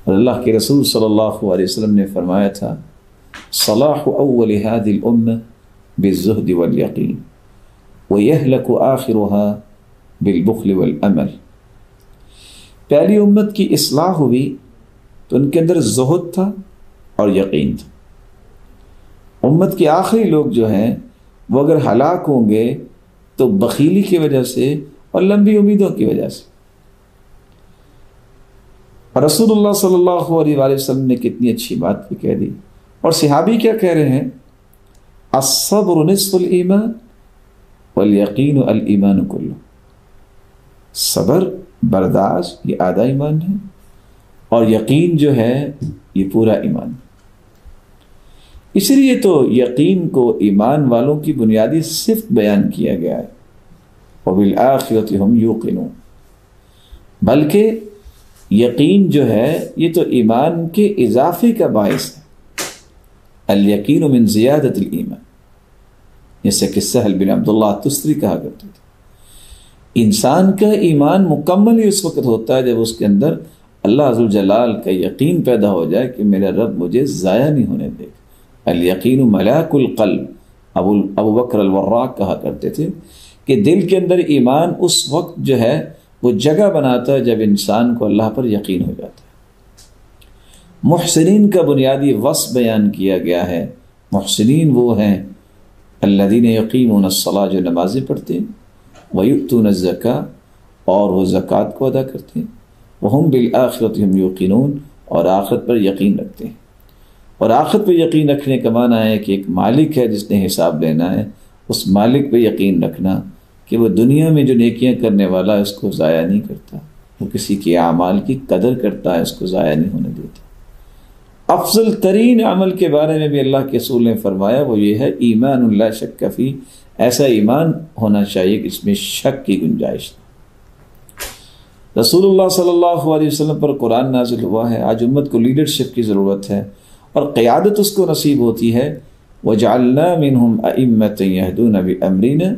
اور اللہ کے رسول صلی اللہ علیہ وسلم نے فرمایا تھا صلاح اول هذه الامه بالزهد والیقین ویہلک آخرها بالبخل والامل. پہلی امت کی اصلاح ہوئی تو ان کے اندر زہد تھا اور یقین تھا. امت کے آخری لوگ جو ہیں وہ اگر ہلاک ہوں گے تو بخیلی کی وجہ سے اور لمبی امیدوں کی وجہ سے. رسول اللہ صلی اللہ علیہ وآلہ وسلم نے کتنی اچھی بات بھی کہہ دی. اور صحابی کیا کہہ رہے ہیں؟ الصبر نصف الایمان والیقین الایمان کلہ. صبر، برداشت یہ آدھا ایمان ہے، اور یقین جو ہے یہ پورا ایمان. اس لیے تو یقین کو ایمان والوں کی بنیادی صفت بیان کیا گیا ہے. وَبِالْآخِرَةِ هُمْ يُوقِنُونَ. بلکہ یقین جو ہے یہ تو ایمان کے اضافے کا باعث ہے. الیقین من زیادت الایمان، جیسے کہ سہل بن عبداللہ تستری کہا کرتے تھے انسان کا ایمان مکمل ہی اس وقت ہوتا ہے جب اس کے اندر اللہ عز و جلال کا یقین پیدا ہو جائے کہ میرا رب مجھے ضائع نہیں ہونے دے گا. الیقین ملاک القلب. ابو بکر الوراق کہا کرتے تھے کہ دل کے اندر ایمان اس وقت جو ہے وہ جگہ بناتا ہے جب انسان کو اللہ پر یقین ہو جاتا ہے. محسنین کا بنیادی وصف بیان کیا گیا ہے. محسنین وہ ہیں الذین یقیمون الصلاۃ، جو نمازیں پڑھتے ہیں، ویؤتون الزکاۃ، اور وہ زکوٰۃ کو ادا کرتے ہیں، وہم بالآخرۃ ہم یوقنون، اور آخرت پر یقین رکھتے ہیں. اور آخرت پہ یقین رکھنے کا معنی ہے کہ ایک مالک ہے جس نے حساب لینا ہے، اس مالک پہ یقین رکھنا کہ وہ دنیا میں جو نیکیاں کرنے والا ہے اس کو ضائع نہیں کرتا، وہ کسی کے اعمال کی قدر کرتا ہے، اس کو ضائع نہیں ہونے دیتا. افضل ترین عمل کے بارے میں بھی اللہ کے رسول نے فرمایا وہ یہ ہے ایمان لا شک فی، ایسا ایمان ہونا چاہیے کہ اس میں شک کی گنجائش نہ. رسول اللہ صلی اللہ علیہ وسلم پر قرآن نازل ہوا ہے. آج امت کو لیڈرشپ کی ضرورت ہے اور قیادت اس کو نصیب ہوتی ہے. وَجَعَلْنَا مِنْهُمْ أَئِمَّةً يَهْدُونَ بِأَمْرِنَا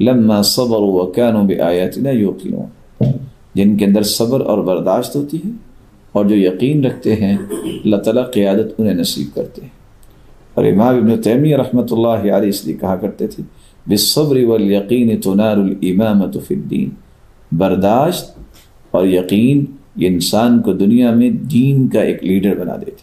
لَمَّا صَبَرُوا وَكَانُوا بِآيَاتِنَا يُوقِنُونَ. جن کے اندر صبر اور برداشت ہوتی ہے اور جو یقین رکھتے ہیں اللہ تعالیٰ قیادت انہیں نصیب کرتے ہیں. اور امام ابن تیمیہ رحمۃ اللہ علیہ اس لیے کہا کرتے تھے بالصبر والیقین تنال الامامۃ فی الدین. برداشت اور یقین یہ انسان کو دنیا میں دین کا ایک لیڈر بنا دیتے.